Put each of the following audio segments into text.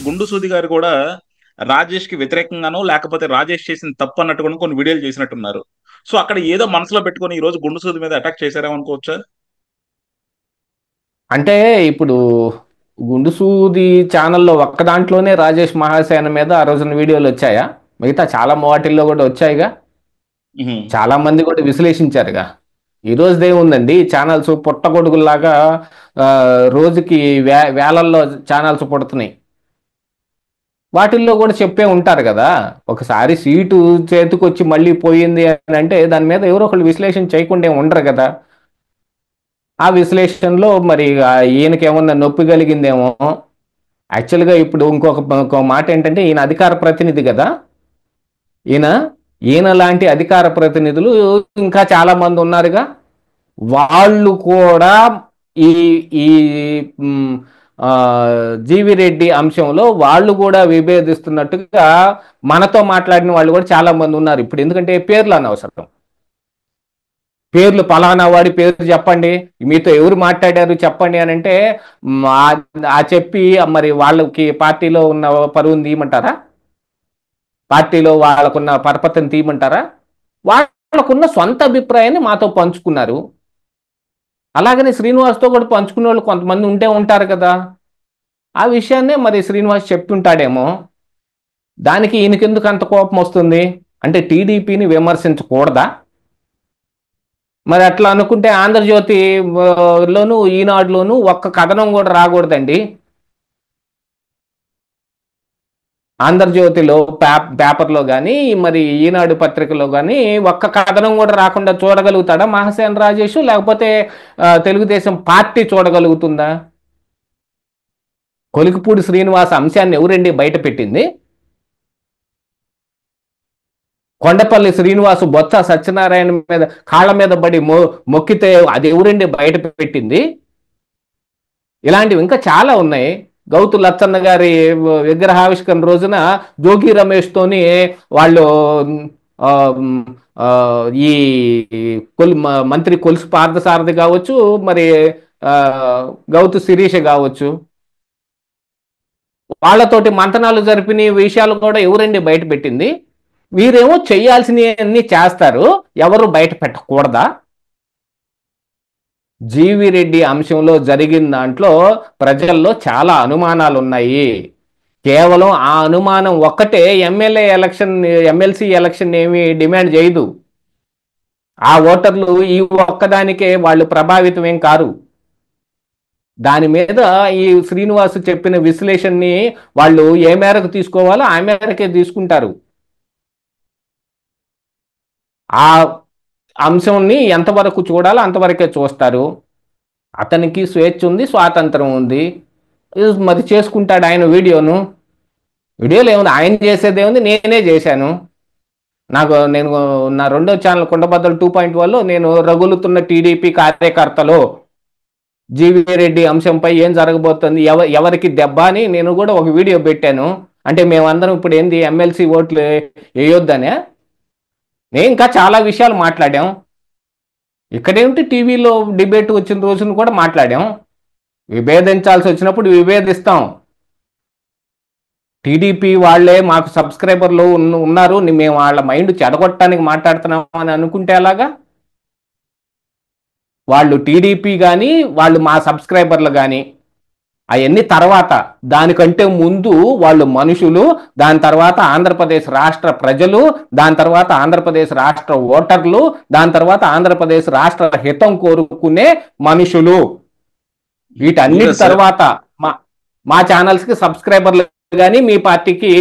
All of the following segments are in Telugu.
గుండు సూది గారు కూడా రాజేష్ కి వ్యతిరేకంగానో లేకపోతే రాజేష్ చేసిన తప్పు అన్నట్టు కూడా కొన్ని వీడియోలు చేసినట్టున్నారు. సో అక్కడ ఏదో మనసులో పెట్టుకొని ఈ రోజు గుండు సూది మీద అటాక్ చేశారేమో అనుకోవచ్చా? అంటే ఇప్పుడు గుండు సూది ఛానల్లో ఒక్క దాంట్లోనే రాజేష్ మహాసేన మీద ఆ రోజున వీడియోలు వచ్చాయా? మిగతా చాలా వాటిల్లో కూడా వచ్చాయిగా. ఉహు. చాలా మంది కూడా విశ్లేషించారుగా. ఈ రోజుదే ఉందండి ఛానల్స్ పుట్టగొడుగుల్లాగా. ఆ, రోజుకి వేలల్లో ఛానల్స్ పుడుతున్నాయి. వాటిల్లో కూడా చెప్పే ఉంటారు కదా. ఒకసారి సీటు చేతికొచ్చి మళ్ళీ పోయింది అని అంటే దాని మీద ఎవరో ఒకళ్ళు విశ్లేషణ చేయకుండా ఉండరు కదా. ఆ విశ్లేషణలో మరి ఈయనకి ఏమన్నా నొప్పి కలిగిందేమో. యాక్చువల్గా ఇప్పుడు ఇంకొక మాట ఏంటంటే ఈయన అధికార ప్రతినిధి కదా. ఈయన ఈయన లాంటి అధికార ప్రతినిధులు ఇంకా చాలా మంది ఉన్నారుగా. వాళ్ళు కూడా ఈ ఈ మ్, ఆ, జీవి రెడ్డి అంశంలో వాళ్ళు కూడా విభేదిస్తున్నట్టుగా మనతో మాట్లాడిన వాళ్ళు కూడా చాలా మంది ఉన్నారు. ఇప్పుడు ఎందుకంటే పేర్లు అనవసరం. పేర్లు పలానా వాడి పేరు చెప్పండి, మీతో ఎవరు మాట్లాడారు చెప్పండి అని అంటే ఆ చెప్పి మరి వాళ్ళకి పార్టీలో ఉన్న పరువుని తీయమంటారా? పార్టీలో వాళ్ళకున్న పరపతిని తీయమంటారా? వాళ్ళకున్న సొంత అభిప్రాయాన్ని మాతో పంచుకున్నారు. అలాగనే శ్రీనివాస్తో కూడా పంచుకునే వాళ్ళు కొంతమంది ఉంటే ఉంటారు కదా. ఆ విషయాన్నే మరి శ్రీనివాస్ చెప్తుంటాడేమో. దానికి ఈయనకెందుకు అంత కోపం వస్తుంది? అంటే టీడీపీని విమర్శించకూడదా? మరి అట్లా అనుకుంటే ఆంధ్రజ్యోతి లోను ఈనాడులోను ఒక్క కథనం కూడా రాకూడదండి. ఆంధ్రజ్యోతిలో పేపర్లో కానీ మరి ఈనాడు పత్రికలో కానీ ఒక్క కథనం కూడా రాకుండా చూడగలుగుతాడా మహాసేన రాజేష్? లేకపోతే తెలుగుదేశం పార్టీ చూడగలుగుతుందా? కొలికిపూడి శ్రీనివాస్ అంశాన్ని ఎవరండి బయట పెట్టింది? కొండపల్లి శ్రీనివాసు బొత్స సత్యనారాయణ మీద కాళ్ళ మీద పడి మొక్కితే అది ఎవరండి బయట పెట్టింది? ఇలాంటివి ఇంకా చాలా ఉన్నాయి. గౌతు లచ్చన్న గారి విగ్రహావిష్కరణ రోజున జోగి రమేష్ తోని వాళ్ళు ఈ మంత్రి కొలుసు పార్థసారథి కావచ్చు, మరి గౌతు శిరీష కావచ్చు, వాళ్ళతోటి మంతనాలు జరిపిన విషయాలు కూడా ఎవరండి బయట పెట్టింది? వీరేమో చేయాల్సినవన్నీ చేస్తారు, ఎవరు బయట పెట్టకూడదా? జీవి రెడ్డి అంశంలో జరిగిన దాంట్లో ప్రజల్లో చాలా అనుమానాలు ఉన్నాయి. కేవలం ఆ అనుమానం ఒక్కటే ఎమ్మెల్సీ ఎలక్షన్ ఏమి డిమాండ్ చేయదు. ఆ ఓటర్లు ఈ ఒక్కదానికే వాళ్ళు ప్రభావితం ఏం కారు. దాని మీద ఈ శ్రీనివాస్ చెప్పిన విశ్లేషణని వాళ్ళు ఏ మేరకు తీసుకోవాలో ఆ మేరకే తీసుకుంటారు. ఆ అంశంని ఎంతవరకు చూడాలో అంతవరకే చూస్తారు. అతనికి స్వేచ్ఛ ఉంది, స్వాతంత్రం ఉంది, మరి చేసుకుంటాడు ఆయన వీడియోలు ఏముంది, ఆయన చేసేదేముంది, నేనే చేశాను. నేను నా రెండో ఛానల్ కుండబద్దలు 2.1లో నేను రగులుతున్న టీడీపీ కార్యకర్తలు జీవి రెడ్డి అంశంపై ఏం జరగబోతుంది, ఎవరికి దెబ్బ అని నేను కూడా ఒక వీడియో పెట్టాను. అంటే మేమందరం ఇప్పుడు ఏంది ఎమ్మెల్సీ ఓట్లు వేయొద్దనే? నేను ఇంకా చాలా విషయాలు మాట్లాడాం. ఇక్కడేమిటి టీవీలో డిబేట్ వచ్చిన రోజున కూడా మాట్లాడాం. విభేదించాల్సి వచ్చినప్పుడు విభేదిస్తాం. టీడీపీ వాళ్ళే మాకు సబ్స్క్రైబర్లు ఉన్నారు, మేము వాళ్ళ మైండ్ చెడగొట్టడానికి మాట్లాడుతున్నాం అని అనుకుంటే అలాగా? వాళ్ళు టీడీపీ కానీ వాళ్ళు మా సబ్స్క్రైబర్లు కానీ అవన్నీ తర్వాత. దానికంటే ముందు వాళ్ళు మనుషులు, దాని తర్వాత ఆంధ్రప్రదేశ్ రాష్ట్ర ప్రజలు, దాని తర్వాత ఆంధ్రప్రదేశ్ రాష్ట్ర ఓటర్లు, దాని తర్వాత ఆంధ్రప్రదేశ్ రాష్ట్ర హితం కోరుకునే మనుషులు. వీటన్నిటి తర్వాత మా ఛానల్స్కి సబ్స్క్రైబర్లు కానీ మీ పార్టీకి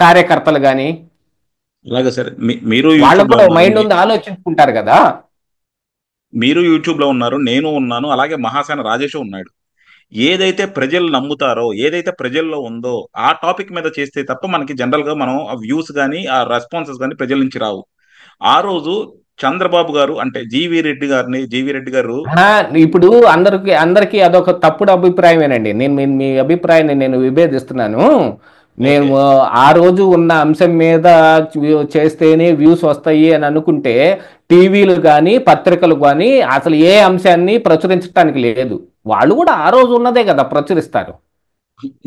కార్యకర్తలు కానీ అలాగే సరే. మీరు వాళ్ళకు కూడా మైండ్ ఉంది, ఆలోచించుకుంటారు కదా. మీరు యూట్యూబ్ లో ఉన్నారు, నేను ఉన్నాను, అలాగే మహాసేన రాజేష్ ఉన్నాడు. ఏదైతే ప్రజలు నమ్ముతారో, ఏదైతే ప్రజల్లో ఉందో ఆ టాపిక్ మీద చేస్తే తప్ప మనకి జనరల్ గా మనం ఆ వ్యూస్ కానీ ఆ రెస్పాన్సెస్ కానీ ప్రజల నుంచి రావు. ఆ రోజు చంద్రబాబు గారు అంటే జీవి రెడ్డి గారు ఇప్పుడు అందరికి అదొక తప్పుడు అభిప్రాయమేనండి. నేను మీ అభిప్రాయాన్ని నేను విభేదిస్తున్నాను. నేను ఆ రోజు ఉన్న అంశం మీద చేస్తేనే వ్యూస్ వస్తాయి అని అనుకుంటే టీవీలు కానీ పత్రికలు కానీ అసలు ఏ అంశాన్ని ప్రచురించడానికి లేదు. వాళ్ళు కూడా ఆ రోజు ఉన్నదే కదా ప్రచురిస్తారు.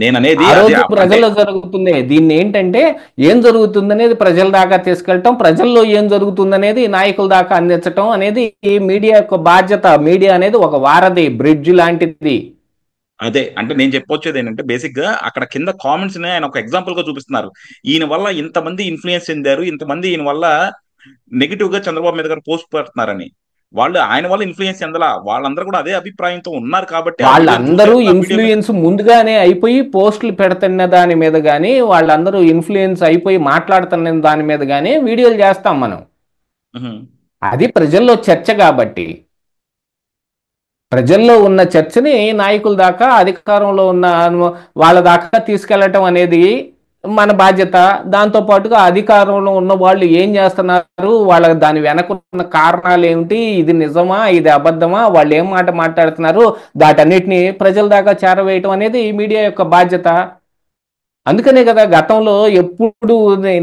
నేను అనేది ఆ అది రోజు అంటే ప్రజల్లో జరుగుతుంది. దీన్ని ఏంటంటే ఏం జరుగుతుందనేది ప్రజల దాకా తీసుకెళ్ళటం, ప్రజల్లో ఏం జరుగుతుందనేది నాయకుల దాకా అందించటం అనేది ఈ మీడియా యొక్క బాధ్యత. మీడియా అనేది ఒక వారధి, బ్రిడ్జ్ లాంటిది. అదే అంటే నేను చెప్పొచ్చేది ఏంటంటే బేసిక్ గా అక్కడ కింద కామెంట్స్ ని ఆయన ఒక ఎగ్జాంపుల్ గా చూపిస్తున్నారు. ఈయన వల్ల ఇంతమంది ఇన్ఫ్లుయెన్స్ చెందారు, ఇంతమంది ఈయన వల్ల నెగిటివ్ గా చంద్రబాబు మీద గారు పోస్ట్ పెడుతున్నారని. వాళ్ళు ఆయన వల్ల ఇన్ఫ్లుయెన్స్ చెందలా, వాళ్ళందరూ కూడా అదే అభిప్రాయంతో ఉన్నారు కాబట్టి ఆ వీడియోలు వాళ్ళందరూ చూశారు, ఆ వీడియో మీద. ఇన్ఫ్లుయెన్స్ ముందుగానే అయిపోయి పోస్టులు పెడుతున్న దాని మీద కానీ, వాళ్ళందరూ ఇన్ఫ్లుయెన్స్ అయిపోయి మాట్లాడుతున్న దాని మీద కానీ వీడియోలు చేస్తాం మనం. ఉహు. అది ప్రజల్లో చర్చ కాబట్టి. ప్రజల్లో ఉన్న చర్చని నాయకుల దాకా, అధికారంలో ఉన్న వాళ్ళ దాకా తీసుకెళ్లటం అనేది మన బాధ్యత. దాంతో పాటుగా అధికారంలో ఉన్న వాళ్ళు ఏం చేస్తున్నారు, వాళ్ళ దాని వెనకున్న కారణాలు ఏమిటి, ఇది నిజమా ఇది అబద్ధమా, వాళ్ళు ఏం మాట మాట్లాడుతున్నారు, వాటన్నిటిని ప్రజల దాకా చేరవేయటం అనేది మీడియా యొక్క బాధ్యత. అందుకనే కదా గతంలో ఎప్పుడు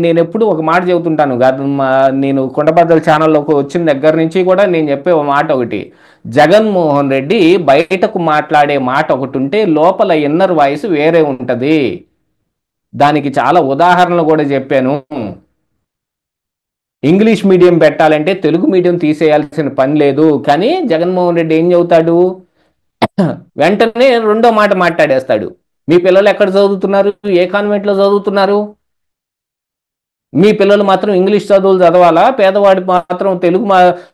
నేను ఎప్పుడు ఒక మాట చెబుతుంటాను. నేను కొండబద్దల ఛానల్లోకి వచ్చిన దగ్గర నుంచి కూడా నేను చెప్పే ఒక మాట ఒకటి: జగన్మోహన్ రెడ్డి బయటకు మాట్లాడే మాట ఒకటి ఉంటే లోపల ఇన్నర్ వాయిస్ వేరే ఉంటది. దానికి చాలా ఉదాహరణలు కూడా చెప్పాను. ఇంగ్లీష్ మీడియం పెట్టాలంటే తెలుగు మీడియం తీసేయాల్సిన పని లేదు. కానీ జగన్మోహన్ రెడ్డి ఏం చెబుతాడు, వెంటనే రెండో మాట మాట్లాడేస్తాడు: మీ పిల్లలు ఎక్కడ చదువుతున్నారు, ఏ కాన్వెంట్లో చదువుతున్నారు, మీ పిల్లలు మాత్రం ఇంగ్లీష్ చదువులు చదవాలా, పేదవాడి మాత్రం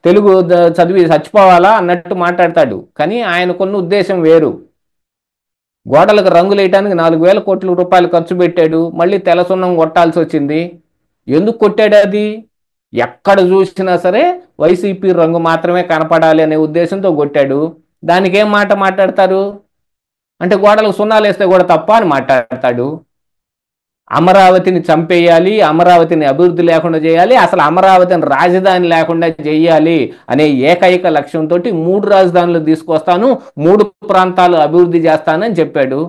తెలుగు చదివి చచ్చిపోవాలా అన్నట్టు మాట్లాడతాడు. కానీ ఆయనకున్న ఉద్దేశం వేరు. గోడలకు రంగులు వేయడానికి 4,000 కోట్ల రూపాయలు ఖర్చు పెట్టాడు, మళ్ళీ తెల్లసున్నం కొట్టాల్సి వచ్చింది. ఎందుకు కొట్టాడు అది? ఎక్కడ చూసినా సరే వైసీపీ రంగు మాత్రమే కనపడాలి అనే ఉద్దేశంతో కొట్టాడు. దానికి ఏం మాట మాట్లాడతారు అంటే, గోడలకు సున్నాలు వేస్తే కూడా తప్ప అని మాట్లాడతాడు. అమరావతిని చంపేయాలి, అమరావతిని అభివృద్ధి లేకుండా చేయాలి, అసలు అమరావతిని రాజధాని లేకుండా చేయాలి అనే ఏకైక లక్ష్యంతో 3 రాజధానులు తీసుకొస్తాను, 3 ప్రాంతాలు అభివృద్ధి చేస్తానని చెప్పాడు.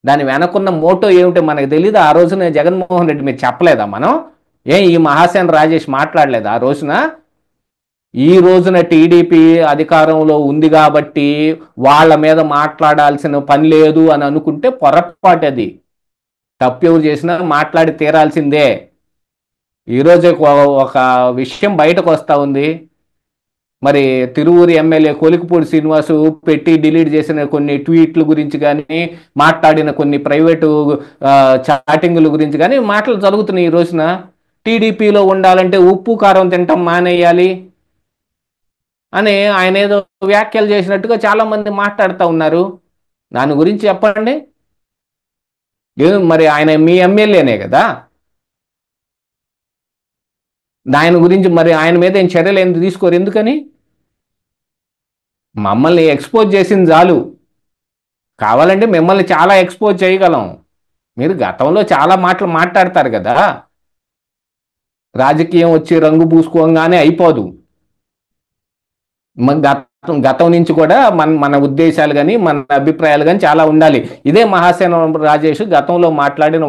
దాని వెనకున్న మోటో ఏమిటో మనకు తెలియదు. ఆ రోజున జగన్మోహన్ రెడ్డి మీరు చెప్పలేదా? మనం ఈ మహాసేన రాజేష్ మాట్లాడలేదు ఆ రోజున? ఈ రోజున టీడీపీ అధికారంలో ఉంది కాబట్టి వాళ్ళ మీద మాట్లాడాల్సిన పని లేదు అని అనుకుంటే పొరపాటు. అది తప్పు ఎవరు చేసినా మాట్లాడి తీరాల్సిందే. ఈరోజు ఒక విషయం బయటకు వస్తూ ఉంది. మరి తిరువూరు ఎమ్మెల్యే కొలికిపూడి శ్రీనివాసు పెట్టి డిలీట్ చేసిన కొన్ని ట్వీట్ల గురించి కానీ, మాట్లాడిన కొన్ని ప్రైవేటు చాటింగ్ల గురించి కానీ మాటలు జరుగుతున్నాయి. ఈ రోజున టీడీపీలో ఉండాలంటే ఉప్పు కారం తింటాం మానేయాలి అని ఆయన ఏదో వ్యాఖ్యలు చేసినట్టుగా చాలామంది మాట్లాడుతూ ఉన్నారు. దాని గురించి చెప్పండి. మరి ఆయన మీ ఎమ్మెల్యేనే కదా, ఆయన గురించి మరి ఆయన మీద ఏం చర్యలు ఎందుకు తీసుకోరు? ఎందుకని? మమ్మల్ని ఎక్స్పోజ్ చేసింది చాలు. కావాలంటే మిమ్మల్ని చాలా ఎక్స్పోజ్ చేయగలం. మీరు గతంలో చాలా మాటలు మాట్లాడతారు కదా, రాజకీయం వచ్చి రంగు పూసుకోగానే అయిపోదు. గతం నుంచి కూడా మన ఉద్దేశాలు కానీ మన అభిప్రాయాలు కానీ చాలా ఉండాలి. ఇదే మహాసేన రాజేష్ గతంలో మాట్లాడిన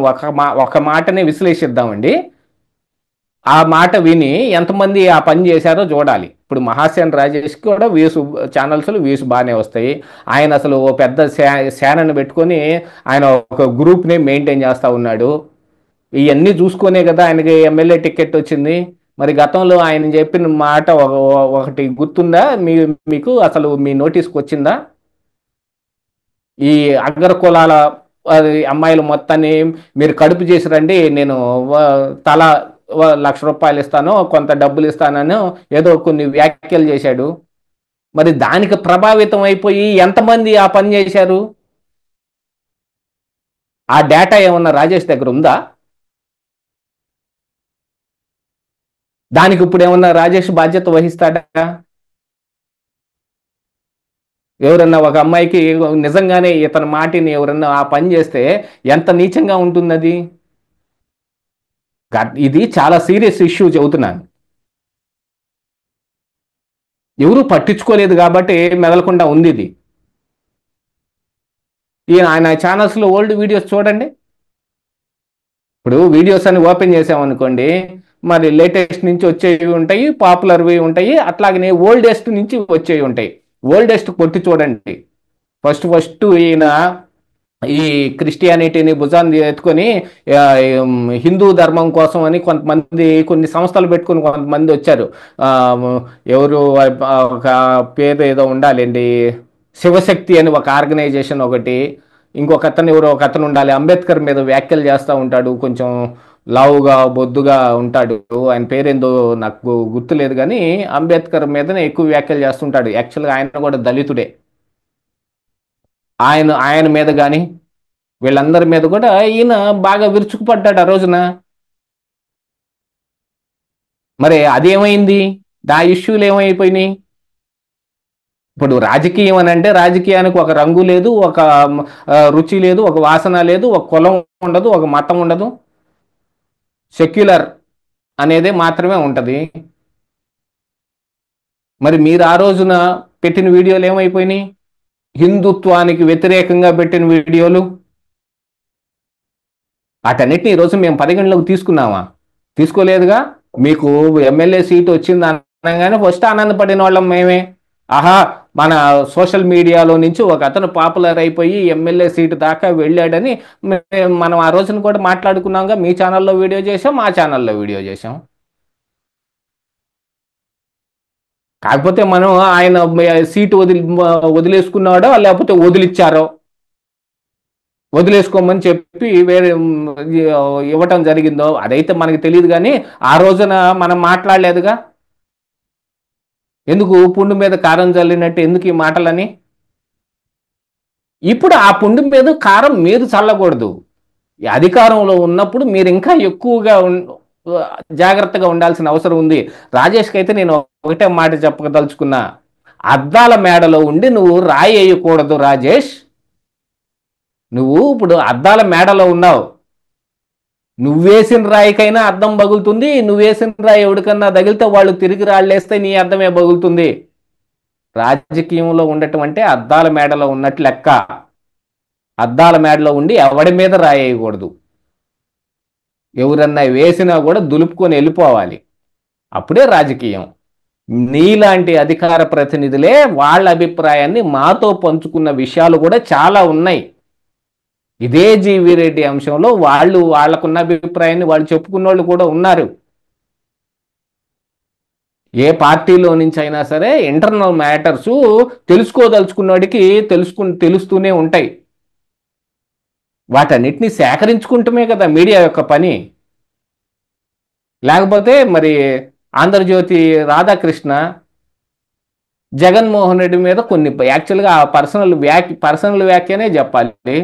ఒక మాటనే విశ్లేషిద్దామండి. ఆ మాట విని ఎంతమంది ఆ పని చేశారో చూడాలి. ఇప్పుడు మహాసేన రాజేష్కి కూడా వ్యూస్, ఛానల్స్లో వ్యూస్ బాగానే వస్తాయి. ఆయన అసలు ఓ పెద్ద సేనని పెట్టుకొని ఆయన ఒక గ్రూప్ని మెయింటైన్ చేస్తూ ఉన్నాడు. ఇవన్నీ చూసుకునే కదా ఆయనకి ఎమ్మెల్యే టికెట్ వచ్చింది. మరి గతంలో ఆయన చెప్పిన మాట ఒకటి గుర్తుందా మీకు? అసలు మీ నోటీస్కి వచ్చిందా? ఈ అగ్ర కులాల అమ్మాయిలు మొత్తాన్ని మీరు కడుపు చేసి రండి, నేను తల ₹1,00,000 ఇస్తాను, కొంత డబ్బులు ఇస్తానని ఏదో కొన్ని వ్యాఖ్యలు చేశాడు. మరి దానికి ప్రభావితం అయిపోయి ఎంతమంది ఆ పని చేశారు? ఆ డేటా ఏమన్నా రాజేష్ దగ్గర ఉందా? దానికి ఇప్పుడు ఏమన్నా రాజేష్ బాధ్యత వహిస్తాడా? ఎవరన్నా ఒక అమ్మాయికి నిజంగానే ఇతని మాటిని ఎవరన్నా ఆ పని చేస్తే ఎంత నీచంగా ఉంటుంది? ఇది చాలా సీరియస్ ఇష్యూ చెబుతున్నాను. ఎవరు పట్టించుకోలేదు కాబట్టి మెదలకుండా ఉంది ఇది. ఆయన ఛానల్స్లో ఓల్డ్ వీడియోస్ చూడండి. ఇప్పుడు వీడియోస్ అని ఓపెన్ చేసామనుకోండి, మరి లేటెస్ట్ నుంచి వచ్చేవి ఉంటాయి, పాపులర్వి ఉంటాయి, అట్లాగనే ఓల్డెస్ట్ నుంచి వచ్చేవి ఉంటాయి. ఓల్డెస్ట్ కొట్టి చూడండి. ఫస్ట్ ఈయన ఈ క్రిస్టియానిటీని భుజాన్ని ఎత్తుకొని ఆ, హిందూ ధర్మం కోసం అని కొంతమంది కొన్ని సంస్థలు పెట్టుకుని కొంతమంది వచ్చారు. ఆ, ఎవరు ఒక పేరు ఏదో ఉండాలండి, శివశక్తి అని ఒక ఆర్గనైజేషన్ ఒకటి, ఇంకొక అతను ఎవరో ఒక అతను ఉండాలి, అంబేద్కర్ మీద వ్యాఖ్యలు చేస్తూ ఉంటాడు, కొంచెం లావుగా బొద్దుగా ఉంటాడు, ఆయన పేరేందో నాకు గుర్తులేదు కానీ అంబేద్కర్ మీదనే ఎక్కువ వ్యాఖ్యలు చేస్తుంటాడు. యాక్చువల్గా ఆయన కూడా దళితుడే. ఆయన ఆయన మీద కానీ వీళ్ళందరి మీద కూడా ఈయన బాగా విరుచుకుపడ్డాడు ఆ రోజున. మరి అదేమైంది? ఆ ఇష్యూలు ఏమైపోయినాయి? ఇప్పుడు రాజకీయం అని అంటే రాజకీయానికి ఒక రంగు లేదు, ఒక రుచి లేదు, ఒక వాసన లేదు, ఒక కులం ఉండదు, ఒక మతం ఉండదు. సెక్యులర్ అనేదే మాత్రమే ఉంటది. మరి మీరు ఆ రోజున పెట్టిన వీడియోలు ఏమైపోయినాయి? హిందుత్వానికి వ్యతిరేకంగా పెట్టిన వీడియోలు. వాటన్నిటిని ఈరోజు మేము పరిగణలోకి తీసుకున్నామా? తీసుకోలేదుగా. మీకు ఎమ్మెల్యే సీట్ వచ్చింది అనగానే ఫస్ట్ ఆనందపడిన వాళ్ళం మేమే. ఆహా, మన సోషల్ మీడియాలో నుంచి ఒక అతను పాపులర్ అయిపోయి ఎమ్మెల్యే సీటు దాకా వెళ్ళాడని మనం ఆ రోజున కూడా మాట్లాడుకున్నాంగా. మీ ఛానల్లో వీడియో చేసాం, మా ఛానల్లో వీడియో చేసాం. కాకపోతే మనం ఆయన సీటు వదిలేసుకున్నాడో లేకపోతే వదిలిచ్చారో, వదిలేసుకోమని చెప్పి వేరే ఇవ్వటం జరిగిందో అదైతే మనకి తెలియదు. కానీ ఆ రోజున మనం మాట్లాడలేదుగా. ఎందుకు పుండు మీద కారం చల్లినట్టు ఎందుకు ఈ మాటలని? ఇప్పుడు ఆ పుండు మీద కారం మీరు చల్లకూడదు. ఈ అధికారంలో ఉన్నప్పుడు మీరు ఇంకా ఎక్కువగా జాగ్రత్తగా ఉండాల్సిన అవసరం ఉంది. రాజేష్కి అయితే నేను ఒకటే మాట చెప్పదలుచుకున్నా, అద్దాల మేడలో ఉండి నువ్వు రాయి వేయకూడదు రాజేష్. నువ్వు ఇప్పుడు అద్దాల మేడలో ఉన్నావు, నువ్వేసిన రాయికైనా అద్దం పగులుతుంది, నువ్వేసిన రాయి ఎవరికన్నా తగిలితే వాళ్ళు తిరిగి రాళ్ళేస్తే నీ అద్దమే పగులుతుంది. రాజకీయంలో ఉండటం అంటే అద్దాల మేడలో ఉన్నట్టు లెక్క. అద్దాల మేడలో ఉండి ఎవడి మీద రాయేయకూడదు. ఎవరన్నా వేసినా కూడా దులుపుకొని వెళ్ళిపోవాలి. అప్పుడే రాజకీయం. నీలాంటి అధికార ప్రతినిధులే వాళ్ళ అభిప్రాయాన్ని మాతో పంచుకున్న విషయాలు కూడా చాలా ఉన్నాయి. ఇదే జీవి రెడ్డి అంశంలో వాళ్ళకున్న అభిప్రాయాన్ని వాళ్ళు చెప్పుకున్న వాళ్ళు కూడా ఉన్నారు. ఏ పార్టీలో నుంచి అయినా సరే ఇంటర్నల్ మ్యాటర్స్ తెలుసుకోదలుచుకున్నవాడికి తెలుస్తూనే ఉంటాయి. వాటన్నిటిని సేకరించుకుంటమే కదా మీడియా యొక్క పని. లేకపోతే మరి ఆంధ్రజ్యోతి రాధాకృష్ణ జగన్మోహన్ రెడ్డి మీద కొన్ని యాక్చువల్గా పర్సనల్ వ్యాఖ్యనే చెప్పాలి.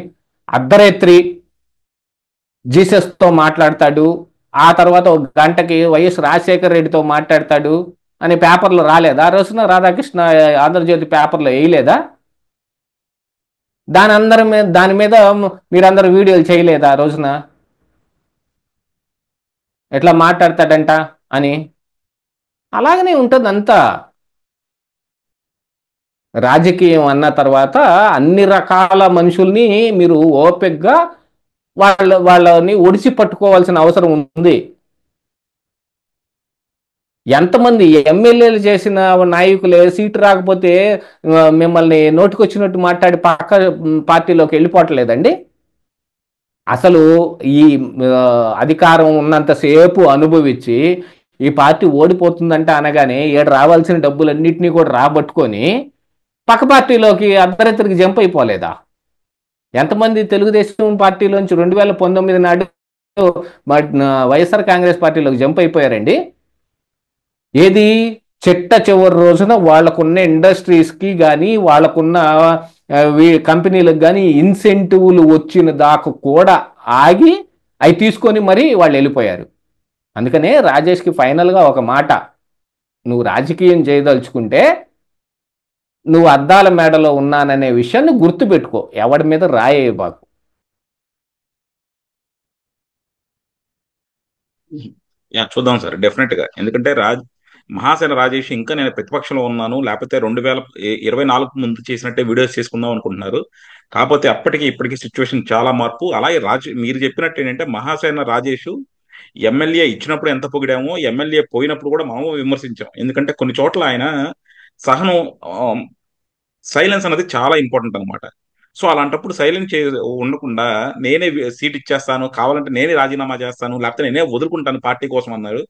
అర్ధరాత్రి జీసస్తో మాట్లాడతాడు, ఆ తర్వాత ఒక గంటకి వైఎస్ రాజశేఖర రెడ్డితో మాట్లాడతాడు అని పేపర్లో రాలేదా? ఆ రోజున రాధాకృష్ణ ఆంధ్రజ్యోతి పేపర్లో వేయలేదా? దాని మీద మీరందరూ వీడియోలు చేయలేదా ఆ రోజున? ఎట్లా మాట్లాడతాడంట అని. అలాగనే ఉంటుంది అంతా. రాజకీయం అన్న తర్వాత అన్ని రకాల మనుషుల్ని మీరు ఓపికగా వాళ్ళని ఒడిచి పట్టుకోవాల్సిన అవసరం ఉంది. ఎంతమంది ఎమ్మెల్యేలు చేసిన నాయకులే సీటు రాకపోతే మిమ్మల్ని నోటికొచ్చినట్టు మాట్లాడి పక్క పార్టీలోకి వెళ్ళిపోవట్లేదండి. అసలు ఈ అధికారం ఉన్నంతసేపు అనుభవించి ఈ పార్టీ ఓడిపోతుందంటే అనగానే ఏడు రావాల్సిన డబ్బులన్నింటినీ కూడా రాబట్టుకొని పక్క పార్టీలోకి అర్ధరాత్రికి జంప్ అయిపోలేదా? ఎంతమంది తెలుగుదేశం పార్టీలోంచి 2019 నాడు వైఎస్ఆర్ కాంగ్రెస్ పార్టీలోకి జంప్ అయిపోయారండి? ఏది చిట్ట చివరి రోజున వాళ్ళకున్న ఇండస్ట్రీస్కి కానీ వాళ్ళకున్న కంపెనీలకు కానీ ఇన్సెంటివ్లు వచ్చిన దాకా కూడా ఆగి అవి తీసుకొని మరి వాళ్ళు వెళ్ళిపోయారు. అందుకనే రాజేష్కి ఫైనల్గా ఒక మాట, నువ్వు రాజకీయం చేయదలుచుకుంటే నువ్వు అద్దాల మేడలో ఉన్నాననే విషయాన్ని గుర్తుపెట్టుకో, ఎవడి మీద రాయేయబాకు. చూద్దాం సార్, డెఫినెట్ గా. ఎందుకంటే మహాసేన రాజేష్ ఇంకా నేను ప్రతిపక్షంలో ఉన్నాను, లేకపోతే 2024 ముందు చేసినట్టే వీడియోస్ చేసుకుందాం అనుకుంటున్నారు. కాకపోతే అప్పటికి ఇప్పటికి సిచ్యువేషన్ చాలా మార్పు. అలాగే మీరు చెప్పినట్టు ఏంటంటే మహాసేన రాజేష్ ఎమ్మెల్యే ఇచ్చినప్పుడు ఎంత పొగిడామో, ఎమ్మెల్యే పోయినప్పుడు కూడా మనము విమర్శించాం. ఎందుకంటే కొన్ని చోట్ల ఆయన సహనం, సైలెన్స్ అనేది చాలా ఇంపార్టెంట్ అనమాట. సో అలాంటప్పుడు సైలెంట్ ఉండకుండా నేనే సీట్ ఇచ్చేస్తాను, కావాలంటే నేనే రాజీనామా చేస్తాను, లేకపోతే నేనే వదులుకుంటాను పార్టీ కోసం అన్నారు.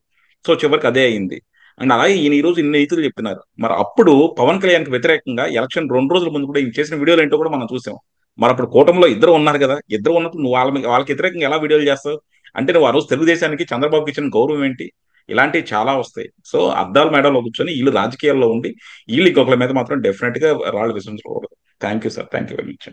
సో చివరికి అదే అయింది. అండ్ అలాగే ఈయన ఈ రోజు ఇన్ని నీతులు చెప్తున్నారు. మరి అప్పుడు పవన్ కళ్యాణ్ కి వ్యతిరేకంగా ఎలక్షన్ 2 రోజుల ముందు కూడా ఈయన చేసిన వీడియోలు ఏంటో కూడా మనం చూసాం. మరి అప్పుడు కూటమిలో ఇద్దరు ఉన్నారు కదా, ఇద్దరు ఉన్నప్పుడు నువ్వు వాళ్ళకి వ్యతిరేకంగా ఎలా వీడియోలు చేస్తావు? అంటే నువ్వు ఆ రోజు తెలుగుదేశానికి చంద్రబాబుకి ఇచ్చిన గౌరవం ఏంటి? ఇలాంటివి చాలా వస్తాయి. సో అద్దాల మేడలో కూర్చొని వీళ్ళు రాజకీయాల్లో ఉండి వీళ్ళు ఇంకొకరి మీద మాత్రం డెఫినెట్ గా రాళ్ళు విసరించకూడదు. Thank you sir, thank you very much.